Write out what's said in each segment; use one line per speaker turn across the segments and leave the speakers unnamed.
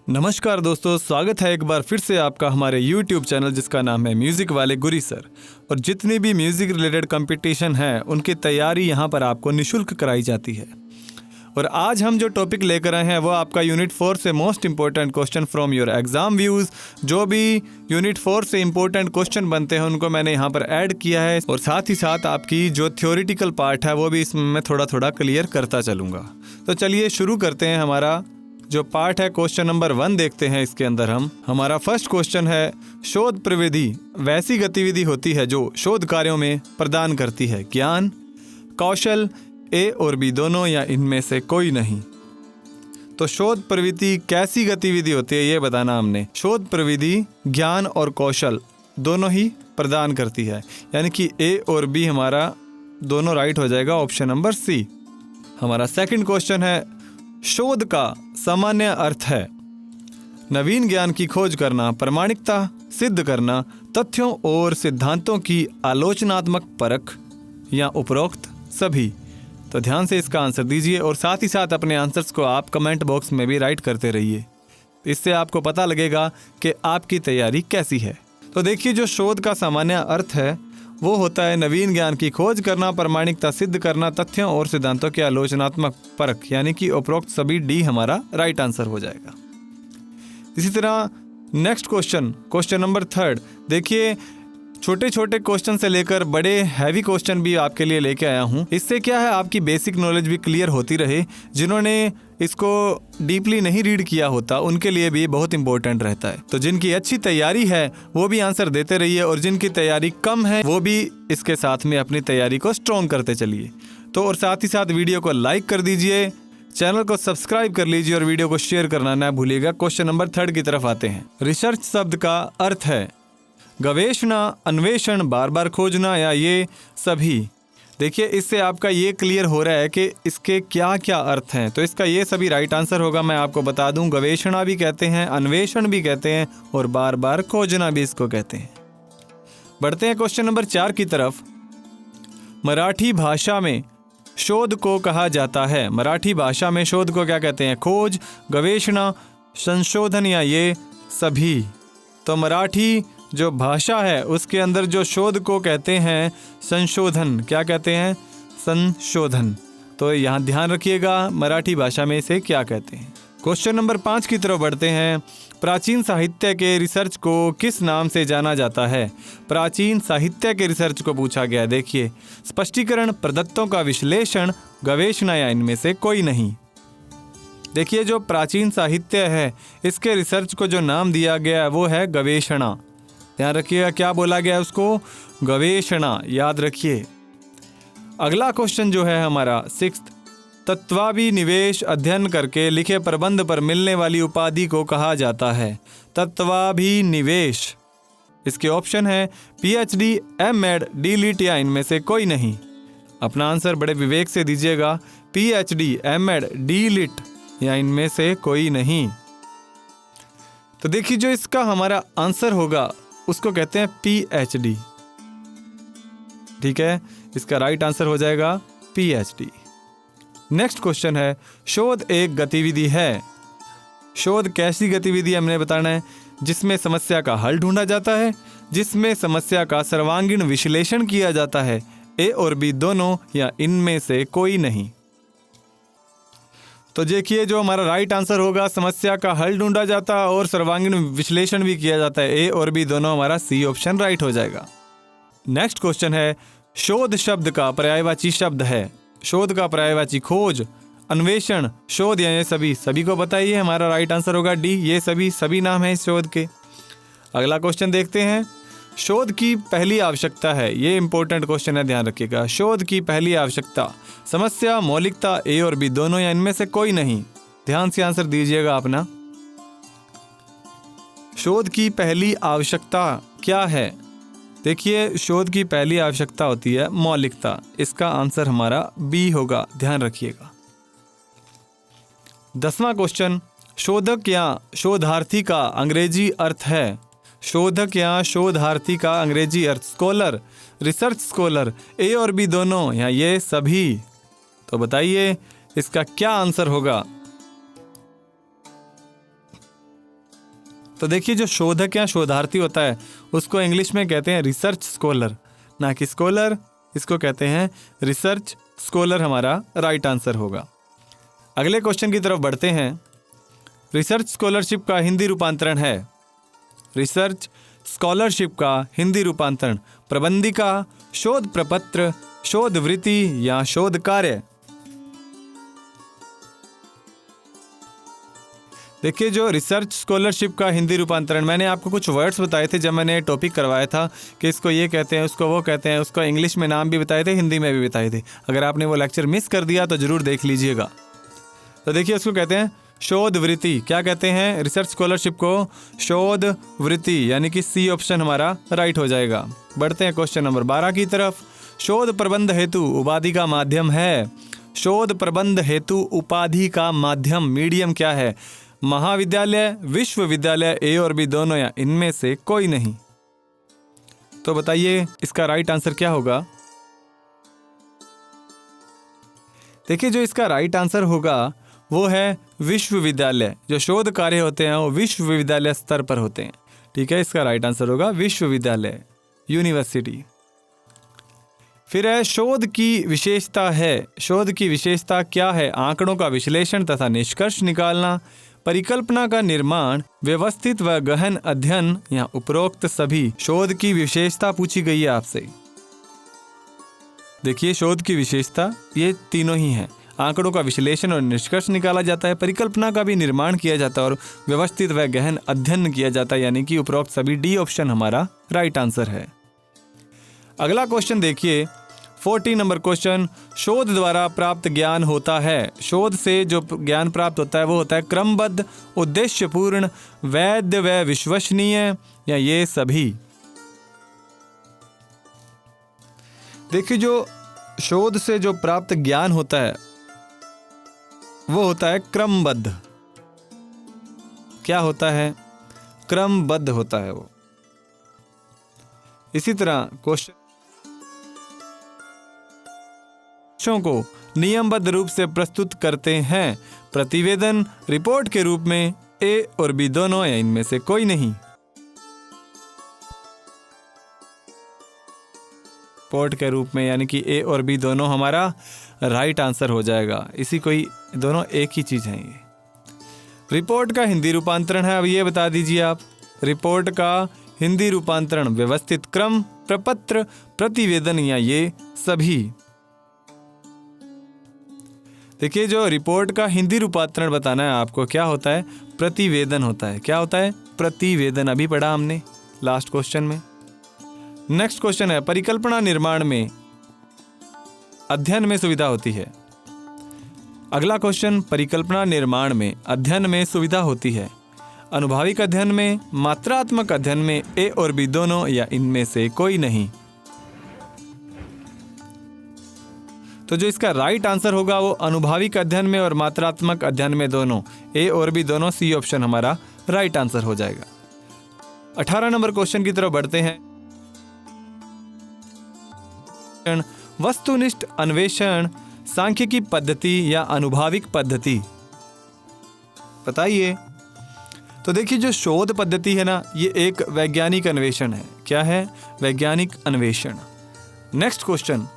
नमस्कार दोस्तों, स्वागत है एक बार फिर से आपका हमारे YouTube चैनल जिसका नाम है म्यूज़िक वाले गुरी सर। और जितनी भी म्यूज़िक रिलेटेड कंपटीशन है उनकी तैयारी यहाँ पर आपको निशुल्क कराई जाती है। और आज हम जो टॉपिक लेकर आए हैं वो आपका यूनिट 4 से most important question from your exam views. जो भी यूनिट 4 से इम्पोर्टेंट क्वेश्चन बनते हैं उनको मैंने यहाँ पर ऐड किया है और साथ ही साथ आपकी जो थ्योरेटिकल पार्ट है वो भी इसमें मैं थोड़ा थोड़ा क्लियर करता चलूँगा। तो चलिए शुरू करते हैं। हमारा जो पार्ट है क्वेश्चन नंबर 1 देखते हैं। इसके अंदर हमारा फर्स्ट क्वेश्चन है, शोध प्रविधि वैसी गतिविधि होती है जो शोध कार्यों में प्रदान करती है ज्ञान, कौशल, ए और बी दोनों या इनमें से कोई नहीं। तो शोध प्रवृत्ति कैसी गतिविधि होती है ये बताना हमने। शोध प्रविधि ज्ञान और कौशल दोनों ही प्रदान करती है, यानी कि ए और बी हमारा दोनों राइट हो जाएगा, ऑप्शन नंबर सी। हमारा सेकंड क्वेश्चन है, शोध का सामान्य अर्थ है नवीन ज्ञान की खोज करना, प्रामाणिकता सिद्ध करना, तथ्यों और सिद्धांतों की आलोचनात्मक परख या उपरोक्त सभी। तो ध्यान से इसका आंसर दीजिए और साथ ही साथ अपने आंसर्स को आप कमेंट बॉक्स में भी राइट करते रहिए। इससे आपको पता लगेगा कि आपकी तैयारी कैसी है। तो देखिए, जो शोध का सामान्य अर्थ है वो होता है नवीन ज्ञान की खोज करना, प्रामाणिकता सिद्ध करना, तथ्यों और सिद्धांतों की आलोचनात्मक परख, यानी कि उपरोक्त सभी डी हमारा राइट आंसर हो जाएगा। इसी तरह नेक्स्ट क्वेश्चन नंबर 3 देखिए, छोटे छोटे क्वेश्चन से लेकर बड़े हैवी क्वेश्चन भी आपके लिए लेके आया हूँ। इससे क्या है, आपकी बेसिक नॉलेज भी क्लियर होती रहे। जिन्होंने इसको डीपली नहीं रीड किया होता उनके लिए भी बहुत इंपॉर्टेंट रहता है। तो जिनकी अच्छी तैयारी है वो भी आंसर देते रहिए और जिनकी तैयारी कम है वो भी इसके साथ में अपनी तैयारी को स्ट्रॉन्ग करते चलिए। तो और साथ ही साथ वीडियो को लाइक कर दीजिए, चैनल को सब्सक्राइब कर लीजिए और वीडियो को शेयर करना ना भूलिएगा। क्वेश्चन नंबर 3 की तरफ आते हैं। रिसर्च शब्द का अर्थ है गवेषणा, अन्वेषण, बार बार खोजना या ये सभी। देखिए, इससे आपका ये क्लियर हो रहा है कि इसके क्या क्या अर्थ हैं। तो इसका ये सभी राइट आंसर होगा। मैं आपको बता दूं, गवेषणा भी कहते हैं, अन्वेषण भी कहते हैं और बार बार खोजना भी इसको कहते हैं। बढ़ते हैं क्वेश्चन नंबर 4 की तरफ। मराठी भाषा में शोध को कहा जाता है। मराठी भाषा में शोध को क्या कहते हैं? खोज, गवेषणा, संशोधन या ये सभी। तो मराठी जो भाषा है उसके अंदर जो शोध को कहते हैं संशोधन। क्या कहते हैं? संशोधन। तो यहाँ ध्यान रखिएगा मराठी भाषा में इसे क्या कहते हैं। क्वेश्चन नंबर 5 की तरफ बढ़ते हैं। प्राचीन साहित्य के रिसर्च को किस नाम से जाना जाता है? प्राचीन साहित्य के रिसर्च को पूछा गया। देखिए, स्पष्टीकरण, प्रदत्तों का विश्लेषण, गवेषणा या इनमें से कोई नहीं। देखिए, जो प्राचीन साहित्य है इसके रिसर्च को जो नाम दिया गया है वो है गवेषणा। ध्यान रखिएगा क्या बोला गया है उसको? गवेषणा। याद रखिए। अगला क्वेश्चन जो है हमारा 6, तत्वाभिनिवेश अध्ययन करके लिखे प्रबंध पर मिलने वाली उपाधि को कहा जाता है। तत्वाभिनिवेश, इसके ऑप्शन है PhD, M.Ed, D.Litt या इनमें से कोई नहीं। अपना आंसर बड़े विवेक से दीजिएगा। PhD, M.Ed, D.Litt या इनमें से कोई नहीं। तो देखिए, जो इसका हमारा आंसर होगा उसको कहते हैं PhD। ठीक है, इसका राइट आंसर हो जाएगा PhD। नेक्स्ट क्वेश्चन है, शोध एक गतिविधि है। शोध कैसी गतिविधि हमने बताना है? जिसमें समस्या का हल ढूंढा जाता है, जिसमें समस्या का सर्वांगीण विश्लेषण किया जाता है, ए और बी दोनों या इनमें से कोई नहीं। तो देखिए, जो हमारा राइट आंसर होगा, समस्या का हल ढूंढा जाता है और सर्वांगीण विश्लेषण भी किया जाता है, ए और बी दोनों हमारा सी ऑप्शन राइट हो जाएगा। नेक्स्ट क्वेश्चन है, शोध शब्द का पर्यायवाची शब्द है। शोध का पर्यायवाची खोज, अन्वेषण, शोध या ये सभी। सभी को बताइए, हमारा राइट आंसर होगा डी, ये सभी नाम है इस शोध के। अगला क्वेश्चन देखते हैं। शोध की पहली आवश्यकता है, ये इंपॉर्टेंट क्वेश्चन है, ध्यान रखिएगा। शोध की पहली आवश्यकता, समस्या, मौलिकता, ए और बी दोनों या इनमें से कोई नहीं। ध्यान से आंसर दीजिएगा अपना। शोध की पहली आवश्यकता क्या है? देखिए, शोध की पहली आवश्यकता होती है मौलिकता। इसका आंसर हमारा बी होगा, ध्यान रखिएगा। 10वां क्वेश्चन, शोधक या शोधार्थी का अंग्रेजी अर्थ है। शोधक या शोधार्थी का अंग्रेजी अर्थ, स्कॉलर, रिसर्च स्कॉलर, ए और बी दोनों या ये सभी। तो बताइए इसका क्या आंसर होगा? तो देखिए जो शोधक या शोधार्थी होता है उसको इंग्लिश में कहते हैं रिसर्च स्कॉलर, ना कि स्कॉलर, इसको कहते हैं रिसर्च स्कॉलर, हमारा राइट आंसर होगा। अगले क्वेश्चन की तरफ बढ़ते हैं। रिसर्च स्कॉलरशिप का हिंदी रूपांतरण है, रिसर्च स्कॉलरशिप का हिंदी रूपांतरण प्रबंधिका, शोध प्रपत्र, शोध वृत्ति या शोध कार्य। देखिए जो रिसर्च स्कॉलरशिप का हिंदी रूपांतरण, मैंने आपको कुछ वर्ड्स बताए थे जब मैंने टॉपिक करवाया था कि इसको ये कहते हैं, उसको वो कहते हैं, उसको इंग्लिश में नाम भी बताए थे, हिंदी में भी बताए थे। अगर आपने वो लेक्चर मिस कर दिया तो ज़रूर देख लीजिएगा। तो देखिए उसको कहते हैं शोध वृत्ति। क्या कहते हैं रिसर्च स्कॉलरशिप को? शोध वृत्ति, यानी कि सी ऑप्शन हमारा राइट हो जाएगा। बढ़ते हैं क्वेश्चन नंबर 12 की तरफ। शोध प्रबंध हेतु उपाधि का माध्यम है, शोध प्रबंध हेतु उपाधि का माध्यम मीडियम क्या है? महाविद्यालय, विश्वविद्यालय, ए और बी दोनों या इनमें से कोई नहीं। तो बताइए इसका राइट आंसर क्या होगा? देखिए जो इसका राइट आंसर होगा वो है विश्वविद्यालय। जो शोध कार्य होते हैं वो विश्वविद्यालय स्तर पर होते हैं। ठीक है, इसका राइट आंसर होगा विश्वविद्यालय, यूनिवर्सिटी। फिर है शोध की विशेषता है। शोध की विशेषता क्या है? आंकड़ों का विश्लेषण तथा निष्कर्ष निकालना, परिकल्पना का निर्माण, व्यवस्थित व गहन अध्ययन या उपरोक्त सभी। शोध की विशेषता पूछी गई है आपसे। देखिए शोध की विशेषता ये तीनों ही हैं। आंकड़ों का विश्लेषण और निष्कर्ष निकाला जाता है, परिकल्पना का भी निर्माण किया जाता है और व्यवस्थित व गहन अध्ययन किया जाता है, यानी कि उपरोक्त सभी। डी ऑप्शन हमारा राइट आंसर है। अगला क्वेश्चन देखिए 40 नंबर क्वेश्चन। शोध द्वारा प्राप्त ज्ञान होता है। शोध से जो ज्ञान प्राप्त होता है वो होता है क्रमबद्ध, उद्देश्यपूर्ण, वैध व विश्वसनीय या ये सभी। देखिए जो शोध से जो प्राप्त ज्ञान होता है वो होता है क्रमबद्ध। क्या होता है? क्रमबद्ध होता है वो। इसी तरह क्वेश्चन को नियमबद्ध रूप से प्रस्तुत करते हैं। प्रतिवेदन, रिपोर्ट के रूप में, ए और बी दोनों या इनमें से कोई नहीं। रिपोर्ट के रूप में यानी कि ए और बी दोनों हमारा राइट आंसर हो जाएगा। इसी कोई दोनों एक ही चीज है ये। रिपोर्ट का हिंदी रूपांतरण है, अब ये बता दीजिए आप। रिपोर्ट का हिंदी रूपांतरण व्यवस्थित क्रम, प्रपत्र, प्रतिवेदन या ये सभी। देखिए जो रिपोर्ट का हिंदी रूपांतरण बताना है आपको, क्या होता है? प्रतिवेदन होता है। क्या होता है? प्रतिवेदन। अभी पढ़ा हमने लास्ट क्वेश्चन में। नेक्स्ट क्वेश्चन है परिकल्पना निर्माण में अध्ययन में सुविधा होती है। अगला क्वेश्चन परिकल्पना निर्माण में अध्ययन में सुविधा होती है। अनुभाविक अध्ययन में, मात्रात्मक अध्ययन में, ए और बी दोनों या इनमें से कोई नहीं। तो जो इसका राइट आंसर होगा वो अनुभाविक अध्ययन में और मात्रात्मक अध्ययन में दोनों, ए और बी दोनों, सी ऑप्शन हमारा राइट आंसर हो जाएगा। 18 नंबर क्वेश्चन की तरफ बढ़ते हैं। वस्तुनिष्ठ अन्वेषण सांख्यिकी पद्धति या अनुभाविक पद्धति, बताइए। तो देखिए जो शोध पद्धति है ना, ये एक वैज्ञानिक अन्वेषण है। क्या है? वैज्ञानिक अन्वेषण। नेक्स्ट क्वेश्चन,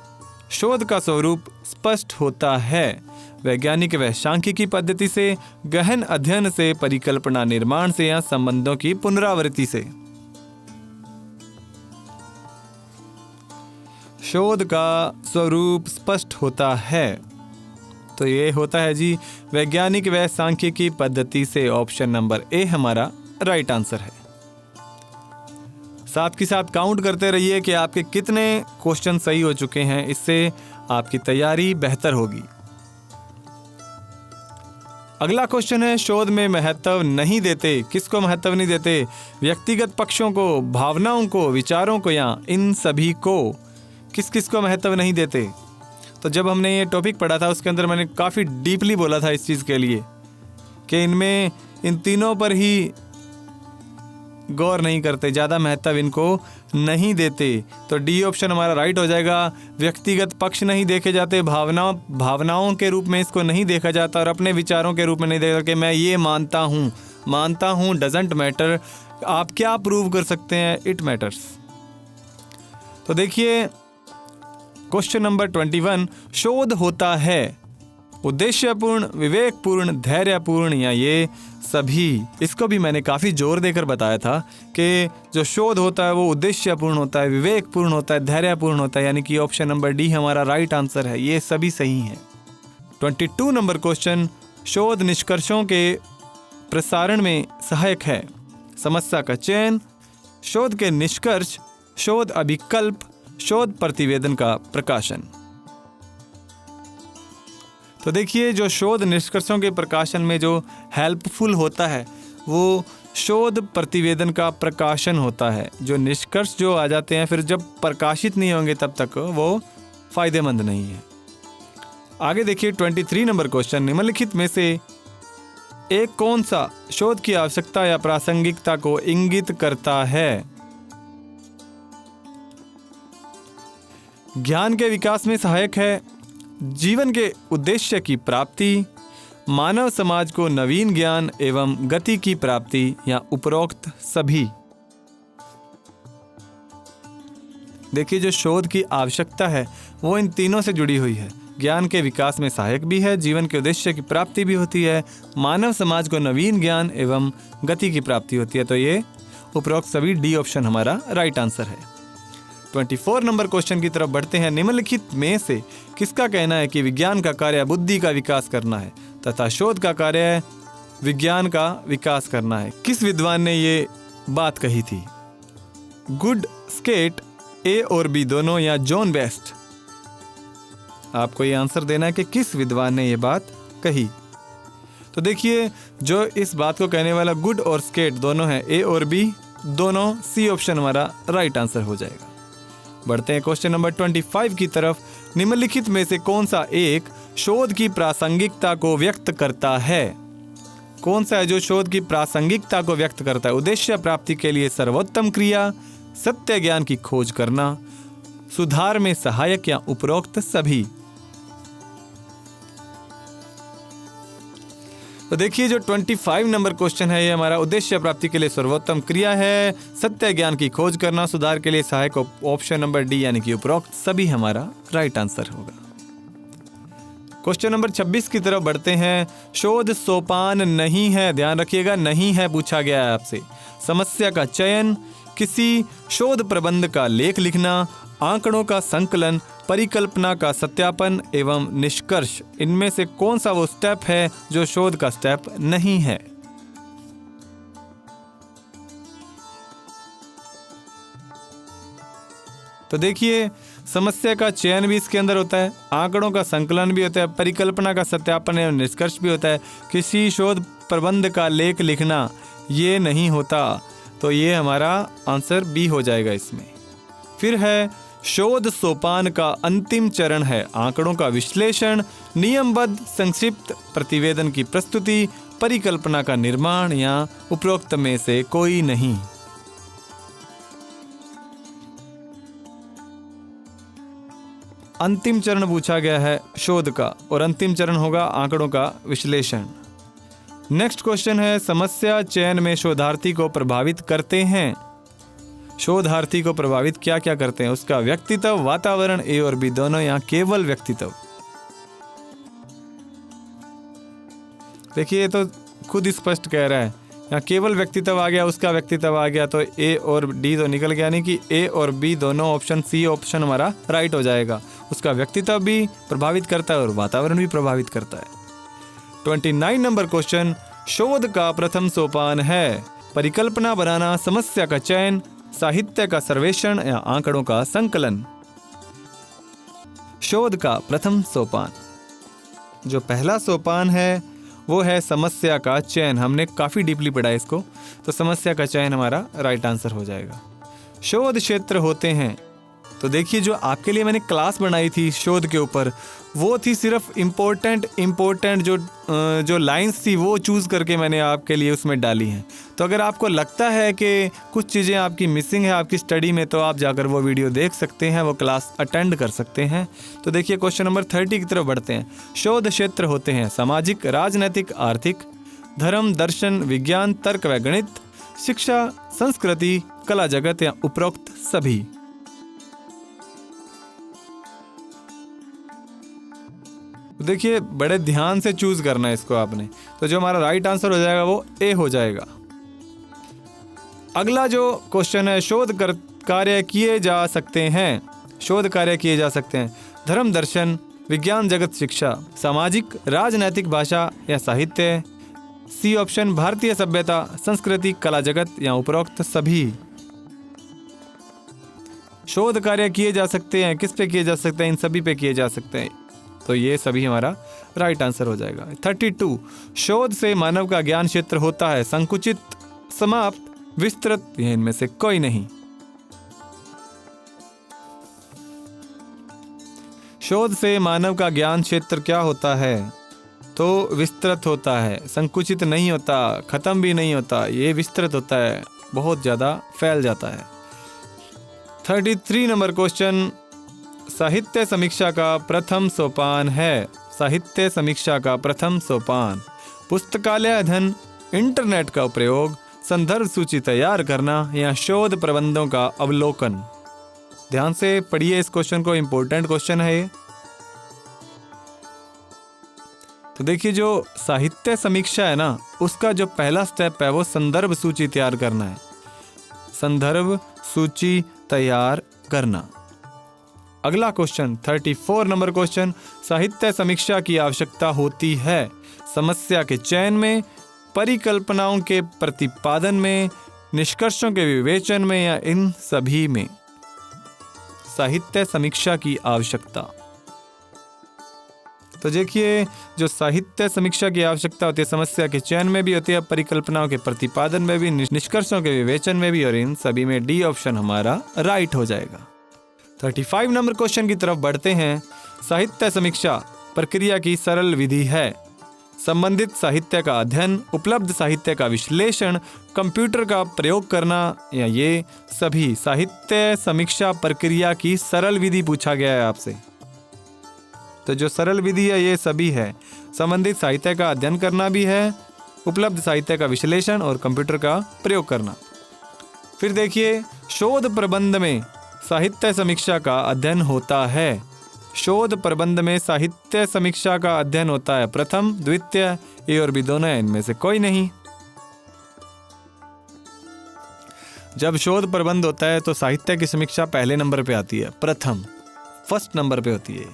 शोध का स्वरूप स्पष्ट होता है। वैज्ञानिक व सांख्यिकी पद्धति से, गहन अध्ययन से, परिकल्पना निर्माण से या संबंधों की पुनरावृत्ति से। शोध का स्वरूप स्पष्ट होता है तो ये होता है जी वैज्ञानिक व सांख्यिकी पद्धति से। ऑप्शन नंबर ए हमारा राइट आंसर है। साथ के साथ काउंट करते रहिए कि आपके कितने क्वेश्चन सही हो चुके हैं, इससे आपकी तैयारी बेहतर होगी। अगला क्वेश्चन है शोध में महत्व नहीं देते। किसको महत्व नहीं देते? व्यक्तिगत पक्षों को, भावनाओं को, विचारों को या इन सभी को। किस किस को महत्व नहीं देते? तो जब हमने ये टॉपिक पढ़ा था उसके अंदर मैंने काफ़ी डीपली बोला था इस चीज़ के लिए कि इनमें इन तीनों पर ही गौर नहीं करते, ज़्यादा महत्व इनको नहीं देते। तो डी ऑप्शन हमारा राइट हो जाएगा। व्यक्तिगत पक्ष नहीं देखे जाते, भावनाओं के रूप में इसको नहीं देखा जाता और अपने विचारों के रूप में नहीं देखा कि मैं ये मानता हूँ डजेंट मैटर। आप क्या प्रूव कर सकते हैं, इट मैटर्स। तो देखिए क्वेश्चन नंबर 21, शोध होता है उद्देश्यपूर्ण, विवेकपूर्ण, धैर्यपूर्ण या ये सभी। इसको भी मैंने काफ़ी जोर देकर बताया था कि जो शोध होता है वो उद्देश्यपूर्ण होता है, विवेकपूर्ण होता है, धैर्यपूर्ण होता है, यानी कि ऑप्शन नंबर डी हमारा राइट आंसर है। ये सभी सही हैं। 22 नंबर क्वेश्चन, शोध निष्कर्षों के प्रसारण में सहायक है। समस्या का चयन, शोध के निष्कर्ष, शोध अभिकल्प, शोध प्रतिवेदन का प्रकाशन। तो देखिए जो शोध निष्कर्षों के प्रकाशन में जो हेल्पफुल होता है वो शोध प्रतिवेदन का प्रकाशन होता है। जो निष्कर्ष जो आ जाते हैं फिर जब प्रकाशित नहीं होंगे तब तक वो फायदेमंद नहीं है। आगे देखिए 23 नंबर क्वेश्चन, निम्नलिखित में से एक कौन सा शोध की आवश्यकता या प्रासंगिकता को इंगित करता है? ज्ञान के विकास में सहायक है, जीवन के उद्देश्य की प्राप्ति, मानव समाज को नवीन ज्ञान एवं गति की प्राप्ति या उपरोक्त सभी। देखिए जो शोध की आवश्यकता है वो इन तीनों से जुड़ी हुई है। ज्ञान के विकास में सहायक भी है, जीवन के उद्देश्य की प्राप्ति भी होती है, मानव समाज को नवीन ज्ञान एवं गति की प्राप्ति होती है। तो ये उपरोक्त सभी, डी ऑप्शन हमारा राइट आंसर है। 24 नंबर क्वेश्चन की तरफ बढ़ते हैं। निम्नलिखित में से किसका कहना है कि विज्ञान का कार्य बुद्धि का विकास करना है तथा शोध का कार्य विज्ञान का विकास करना है? किस विद्वान ने ये बात कही थी? गुड स्केट, ए और बी दोनों, या जॉन बेस्ट? आपको ये आंसर देना है कि किस विद्वान ने ये बात कही। तो देखिए जो इस बात को कहने वाला गुड और स्केट दोनों है, ए और बी दोनों, सी ऑप्शन हमारा राइट आंसर हो जाएगा। बढ़ते हैं क्वेश्चन नंबर 25 की तरफ। निम्नलिखित में से कौन सा एक शोध की प्रासंगिकता को व्यक्त करता है? कौन सा है जो शोध की प्रासंगिकता को व्यक्त करता है? उद्देश्य प्राप्ति के लिए सर्वोत्तम क्रिया, सत्य ज्ञान की खोज करना, सुधार में सहायक या उपरोक्त सभी। तो देखिए जो 25 नंबर क्वेश्चन है ये हमारा उद्देश्य प्राप्ति के लिए सर्वोत्तम क्रिया है, सत्य ज्ञान की खोज करना, सुधार के लिए सहायक, ऑप्शन नंबर डी यानी कि उपरोक्त सभी हमारा राइट आंसर होगा। क्वेश्चन नंबर 26 की तरफ बढ़ते हैं। शोध सोपान नहीं है, ध्यान रखिएगा, नहीं है पूछा गया है आपसे। समस्या का चयन, किसी शोध प्रबंध का लेख लिखना, आंकड़ों का संकलन, परिकल्पना का सत्यापन एवं निष्कर्ष। इनमें से कौन सा वो स्टेप है जो शोध का स्टेप नहीं है? तो देखिए समस्या का चयन भी इसके अंदर होता है, आंकड़ों का संकलन भी होता है, परिकल्पना का सत्यापन एवं निष्कर्ष भी होता है। किसी शोध प्रबंध का लेख लिखना ये नहीं होता, तो ये हमारा आंसर बी हो जाएगा इसमें। फिर है शोध सोपान का अंतिम चरण है आंकड़ों का विश्लेषण, नियमबद्ध संक्षिप्त प्रतिवेदन की प्रस्तुति, परिकल्पना का निर्माण या उपरोक्त में से कोई नहीं। अंतिम चरण पूछा गया है शोध का और अंतिम चरण होगा आंकड़ों का विश्लेषण। नेक्स्ट क्वेश्चन है, समस्या चयन में शोधार्थी को प्रभावित करते हैं। शोधार्थी को प्रभावित क्या क्या करते हैं? उसका व्यक्तित्व, वातावरण, ए और बी दोनों, या केवल व्यक्तित्व? देखिए ये तो खुद स्पष्ट कह रहा है, यहाँ केवल व्यक्तित्व आ गया, उसका व्यक्तित्व आ गया, तो ए और डी तो निकल गया, नहीं कि ए और बी दोनों, ऑप्शन सी ऑप्शन हमारा राइट हो जाएगा। उसका व्यक्तित्व भी प्रभावित करता है और वातावरण भी प्रभावित करता है। 29 नंबर क्वेश्चन, शोध का प्रथम सोपान है परिकल्पना बनाना, समस्या का चयन, साहित्य का सर्वेक्षण या आंकड़ों का संकलन। शोध का प्रथम सोपान, जो पहला सोपान है वो है समस्या का चयन। हमने काफी डीपली पढ़ा है इसको, तो समस्या का चयन हमारा राइट आंसर हो जाएगा। शोध क्षेत्र होते हैं, तो देखिए जो आपके लिए मैंने क्लास बनाई थी शोध के ऊपर, वो थी सिर्फ इम्पोर्टेंट जो लाइंस थी वो चूज़ करके मैंने आपके लिए उसमें डाली हैं। तो अगर आपको लगता है कि कुछ चीज़ें आपकी मिसिंग है आपकी स्टडी में, तो आप जाकर वो वीडियो देख सकते हैं, वो क्लास अटेंड कर सकते हैं। तो देखिए क्वेश्चन नंबर 30 की तरफ बढ़ते हैं। शोध क्षेत्र होते हैं सामाजिक, राजनैतिक, आर्थिक, धर्म, दर्शन, विज्ञान, तर्क व गणित, शिक्षा, संस्कृति, कला जगत या उपरोक्त सभी। देखिए बड़े ध्यान से चूज करना है इसको आपने, तो जो हमारा राइट आंसर हो जाएगा वो ए हो जाएगा। अगला जो क्वेश्चन है, कार्य किए जा सकते हैं, शोध कार्य किए जा सकते हैं धर्म, दर्शन, विज्ञान, जगत, शिक्षा, सामाजिक, राजनैतिक, भाषा या साहित्य। सी ऑप्शन भारतीय सभ्यता, संस्कृति, कला जगत या उपरोक्त सभी। शोध कार्य किए जा सकते हैं, किस पे किए जा सकते हैं? इन सभी पे किए जा सकते हैं, तो ये सभी हमारा राइट आंसर हो जाएगा। 32 शोध से मानव का ज्ञान क्षेत्र होता है संकुचित, समाप्त, विस्तृत या इनमें से कोई नहीं। शोध से मानव का ज्ञान क्षेत्र क्या होता है? तो विस्तृत होता है, संकुचित नहीं होता, खत्म भी नहीं होता, ये विस्तृत होता है, बहुत ज़्यादा फैल जाता है। 33 नंबर क्वेश्चन, साहित्य समीक्षा का प्रथम सोपान है। साहित्य समीक्षा का प्रथम सोपान पुस्तकालय अध्ययन, इंटरनेट का प्रयोग, संदर्भ सूची तैयार करना या शोध प्रबंधों का अवलोकन। ध्यान से पढ़िए इस क्वेश्चन को, इंपॉर्टेंट क्वेश्चन है ये। तो देखिए जो साहित्य समीक्षा है ना, उसका जो पहला स्टेप है वो संदर्भ सूची तैयार करना है। संदर्भ सूची तैयार करना। अगला क्वेश्चन 34 नंबर क्वेश्चन, साहित्य समीक्षा की आवश्यकता होती है समस्या के चयन में, परिकल्पनाओं के प्रतिपादन में, निष्कर्षों के विवेचन में या इन सभी में। साहित्य समीक्षा की आवश्यकता। तो देखिए जो साहित्य समीक्षा की आवश्यकता होती है समस्या के चयन में भी होती है, परिकल्पनाओं के प्रतिपादन में भी, निष्कर्षों के विवेचन में भी, और इन सभी में डी ऑप्शन हमारा राइट हो जाएगा। 35 नंबर क्वेश्चन की तरफ बढ़ते हैं। साहित्य समीक्षा प्रक्रिया की सरल विधि है संबंधित साहित्य का अध्ययन, उपलब्ध साहित्य का विश्लेषण, कंप्यूटर का प्रयोग करना या ये सभी। साहित्य समीक्षा प्रक्रिया की सरल विधि पूछा गया है आपसे, तो जो सरल विधि है ये सभी है। संबंधित साहित्य का अध्ययन करना भी है, उपलब्ध साहित्य का विश्लेषण और कंप्यूटर का प्रयोग करना। फिर देखिए शोध प्रबंध में साहित्य समीक्षा का अध्ययन होता है। शोध प्रबंध में साहित्य समीक्षा का अध्ययन होता है प्रथम, द्वितीय, ए और बी दोनों है, इनमें से कोई नहीं। जब शोध प्रबंध होता है तो साहित्य की समीक्षा पहले नंबर पे आती है, प्रथम, फर्स्ट नंबर पे होती है।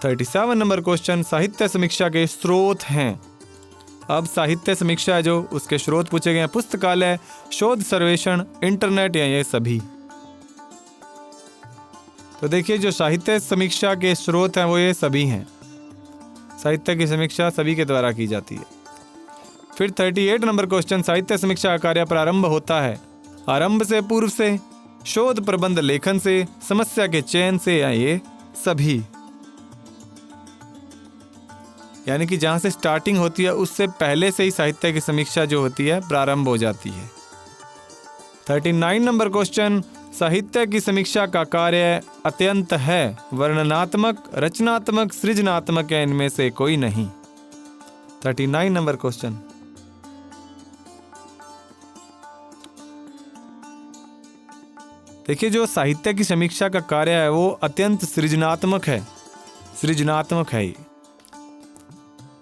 37 नंबर क्वेश्चन, साहित्य समीक्षा के स्रोत हैं। अब साहित्य समीक्षा है जो उसके स्रोत पूछे गए हैं, पुस्तकालय, शोध सर्वेक्षण, इंटरनेट या ये सभी। तो देखिए जो साहित्य समीक्षा के स्रोत हैं वो ये सभी हैं। साहित्य की समीक्षा सभी के द्वारा की जाती है। फिर 38 नंबर क्वेश्चन, साहित्य समीक्षा का कार्य प्रारंभ होता है आरंभ से, पूर्व से, शोध प्रबंध लेखन से, समस्या के चयन से या ये सभी। यानी कि जहां से स्टार्टिंग होती है उससे पहले से ही साहित्य की समीक्षा जो होती है प्रारंभ हो जाती है। 39 नंबर क्वेश्चन, साहित्य की समीक्षा का कार्य अत्यंत है वर्णनात्मक, रचनात्मक, सृजनात्मक या इनमें से कोई नहीं। 39 नंबर क्वेश्चन। देखिए जो साहित्य की समीक्षा का कार्य है वो अत्यंत सृजनात्मक है, सृजनात्मक है ये।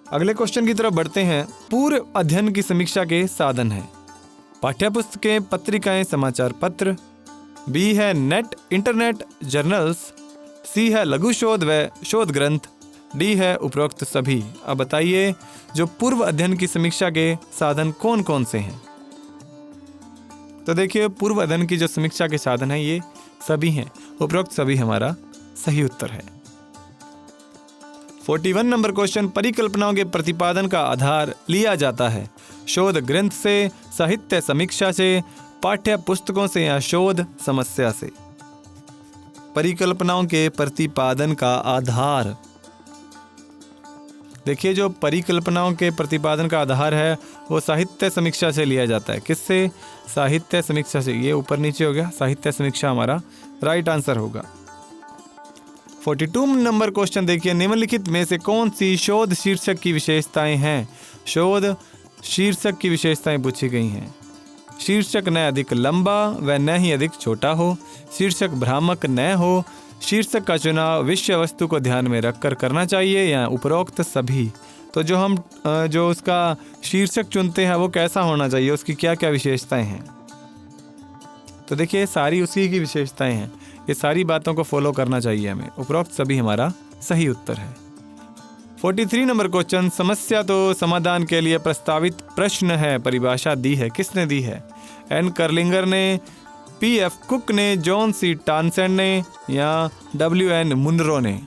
अगले क्वेश्चन की तरफ बढ़ते हैं। पूर्व अध्ययन की समीक्षा के साधन है पाठ्यपुस्तकें, पत्रिकाएं, समाचार पत्र। बी है नेट, इंटरनेट, जर्नल्स। सी है लघु शोध व शोध ग्रंथ। डी है उपरोक्त सभी। अब बताइए जो पूर्व अध्ययन की समीक्षा के साधन कौन कौन से हैं? तो देखिए पूर्व अध्ययन की जो समीक्षा के साधन है ये सभी हैं, उपरोक्त सभी हमारा सही उत्तर है। 41 नंबर क्वेश्चन, परिकल्पनाओं के प्रतिपादन का आधार लिया जाता है शोध ग्रंथ से, साहित्य समीक्षा से, पाठ्य पुस्तकों से या शोध समस्या से। परिकल्पनाओं के प्रतिपादन का आधार। देखिए जो परिकल्पनाओं के प्रतिपादन का आधार है वो साहित्य समीक्षा से लिया जाता है। किससे? साहित्य समीक्षा से। ये ऊपर नीचे हो गया, साहित्य समीक्षा हमारा राइट आंसर होगा। 42 नंबर क्वेश्चन देखिए, निम्नलिखित में से कौन सी शोध शीर्षक की विशेषताएं हैं? शोध शीर्षक की विशेषताएं पूछी गई हैं। शीर्षक न अधिक लंबा व न ही अधिक छोटा हो, शीर्षक भ्रामक न हो, शीर्षक का चुनाव विषय वस्तु को ध्यान में रखकर करना चाहिए या उपरोक्त सभी। तो जो उसका शीर्षक चुनते हैं वो कैसा होना चाहिए, उसकी क्या क्या विशेषताएं हैं। तो देखिए सारी उसी की विशेषताएं हैं, ये सारी बातों को फॉलो करना चाहिए हमें। उपरोक्त सभी हमारा सही उत्तर है। 43 नंबर क्वेश्चन, समस्या तो समाधान के लिए प्रस्तावित प्रश्न है, परिभाषा दी है, किसने दी है? एन कर्लिंगर ने, पी एफ कुक ने, जॉन सी टानसेंड ने या डब्ल्यू एन मुनरो ने?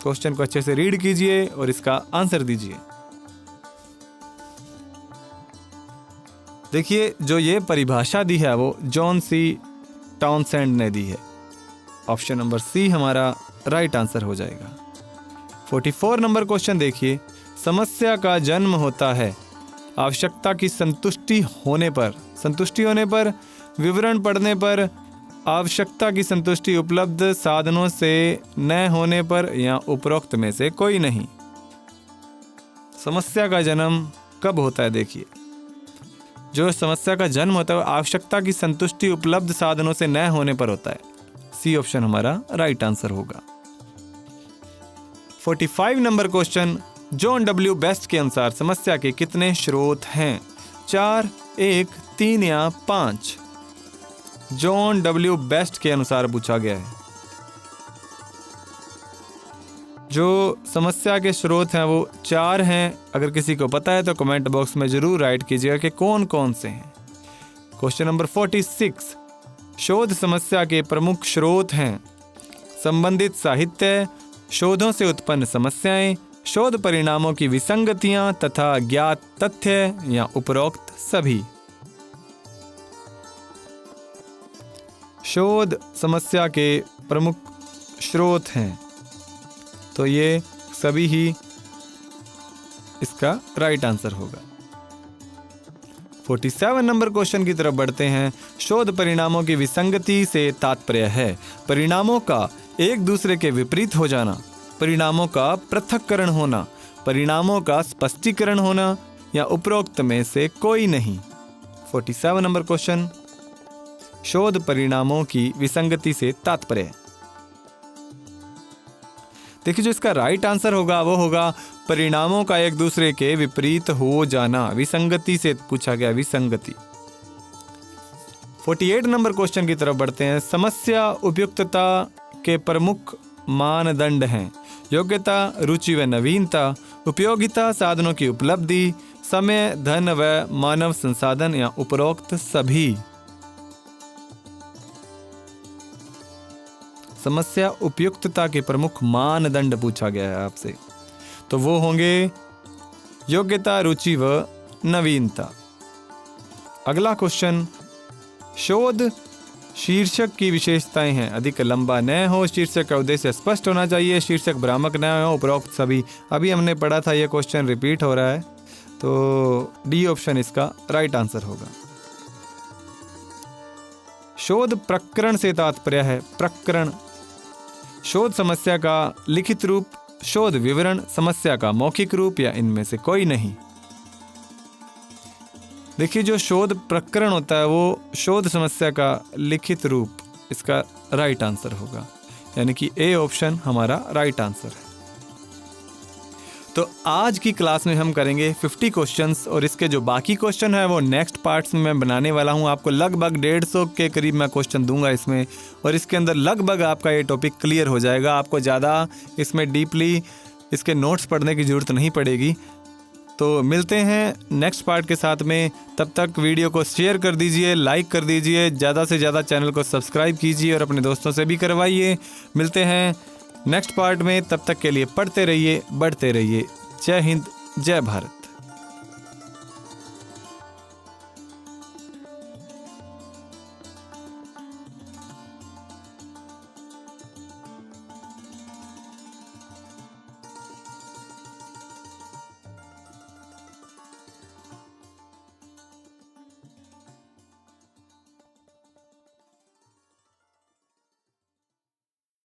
क्वेश्चन को अच्छे से रीड कीजिए और इसका आंसर दीजिए। देखिए जो ये परिभाषा दी है वो जॉन सी टाउनसेंड ने दी है। ऑप्शन नंबर सी हमारा राइट आंसर हो जाएगा। 44 नंबर क्वेश्चन देखिए, समस्या का जन्म होता है आवश्यकता की संतुष्टि होने पर, विवरण पढ़ने पर, आवश्यकता की संतुष्टि उपलब्ध साधनों से न होने पर या उपरोक्त में से कोई नहीं। समस्या का जन्म कब होता है? देखिए जो समस्या का जन्म होता है आवश्यकता की संतुष्टि उपलब्ध साधनों से न होने पर होता है। सी ऑप्शन हमारा राइट आंसर होगा। 45 number question, John W best के अनुसार समस्या के कितने स्रोत हैं? 4, 1, 3 या 5? जॉन डब्ल्यू बेस्ट के अनुसार पूछा गया है। जो समस्या के स्रोत हैं वो 4 हैं। अगर किसी को पता है तो कमेंट बॉक्स में जरूर राइट कीजिएगा कि कौन कौन से हैं। क्वेश्चन नंबर 46, शोध समस्या के प्रमुख स्रोत हैं संबंधित साहित्य, शोधों से उत्पन्न समस्याएं, शोध परिणामों की विसंगतियां तथा ज्ञात तथ्य या उपरोक्त सभी। शोध समस्या के प्रमुख स्रोत हैं तो ये सभी ही इसका राइट आंसर होगा। 47 नंबर क्वेश्चन की तरफ बढ़ते हैं। शोध परिणामों की विसंगति से तात्पर्य है परिणामों का एक दूसरे के विपरीत हो जाना, परिणामों का पृथक्करण होना, परिणामों का स्पष्टीकरण होना या उपरोक्त में से कोई नहीं। 47 नंबर क्वेश्चन, शोध परिणामों की विसंगति से तात्पर्य। देखिए जो इसका राइट आंसर होगा वो होगा परिणामों का एक दूसरे के विपरीत हो जाना। विसंगति से पूछा गया, विसंगति। 48 नंबर क्वेश्चन की तरफ बढ़ते हैं। समस्या उपयुक्तता के प्रमुख मानदंड हैं योग्यता, रुचि व नवीनता, उपयोगिता, साधनों की उपलब्धि, समय, धन व मानव संसाधन या उपरोक्त सभी। समस्या उपयुक्तता के प्रमुख मानदंड पूछा गया है आपसे, तो वो होंगे योग्यता, रुचि व नवीनता। अगला क्वेश्चन, शोध शीर्षक की विशेषताएं हैं। अधिक लंबा न हो, शीर्षक का उद्देश्य स्पष्ट होना चाहिए, शीर्षक भ्रामक न हो, उपरोक्त सभी। अभी हमने पढ़ा था, ये क्वेश्चन रिपीट हो रहा है, तो डी ऑप्शन इसका राइट आंसर होगा। शोध प्रकरण से तात्पर्य है प्रकरण, शोध समस्या का लिखित रूप, शोध विवरण, समस्या का मौखिक रूप या इनमें से कोई नहीं। देखिए जो शोध प्रकरण होता है वो शोध समस्या का लिखित रूप, इसका राइट आंसर होगा, यानी कि ए ऑप्शन हमारा राइट आंसर है। तो आज की क्लास में हम करेंगे 50 क्वेश्चंस और इसके जो बाकी क्वेश्चन है वो नेक्स्ट पार्ट्स में मैं बनाने वाला हूँ। आपको लगभग 150 के करीब मैं क्वेश्चन दूंगा इसमें, और इसके अंदर लगभग आपका ये टॉपिक क्लियर हो जाएगा। आपको ज़्यादा इसमें डीपली इसके नोट्स पढ़ने की ज़रूरत नहीं पड़ेगी। तो मिलते हैं नेक्स्ट पार्ट के साथ में, तब तक वीडियो को शेयर कर दीजिए, लाइक कर दीजिए, ज़्यादा से ज़्यादा चैनल को सब्सक्राइब कीजिए और अपने दोस्तों से भी करवाइए। मिलते हैं नेक्स्ट पार्ट में, तब तक के लिए पढ़ते रहिए, बढ़ते रहिए। जय हिंद, जय भारत।